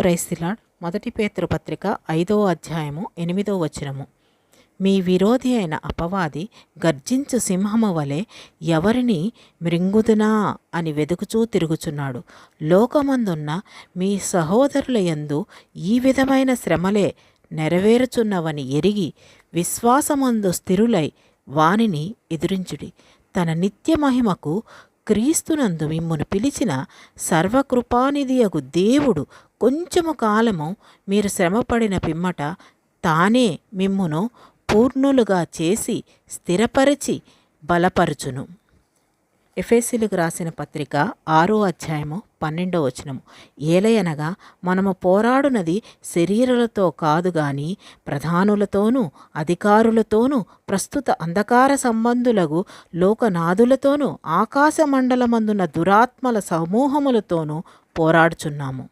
Praise the lord. మొదటి పేతురు పత్రిక 5వ అధ్యాయము 8వ వచనము. మీ విరోధి అయిన అపవాది గర్జించు సింహము వలె ఎవరిని మృంగుదునా అని వెదుకుచూ తిరుగుచున్నాడు. లోకమందున్న మీ సహోదరుల యందు ఈ విధమైన శ్రమలే నెరవేరుచున్నవని ఎరిగి విశ్వాసమందు స్థిరులై వానిని ఎదురించుడి. తన నిత్య మహిమకు క్రీస్తునందు మిమ్మును పిలిచిన సర్వకృపానిధియగు దేవుడు కొంచెము కాలము మీరు శ్రమపడిన పిమ్మట తానే మిమ్మును పూర్ణులుగా చేసి స్థిరపరిచి బలపరుచును. ఎఫెసీయులకు రాసిన పత్రిక 6వ అధ్యాయము 12వ వచనము. ఏలయనగా మనము పోరాడునది శరీరులతో కాదు గాని ప్రధానులతోనూ అధికారులతోనూ ప్రస్తుత అంధకార సంబంధులకు లోకనాథులతోనూ ఆకాశ మండలమందున్న దురాత్మల సమూహములతోనూ పోరాడుచున్నాము.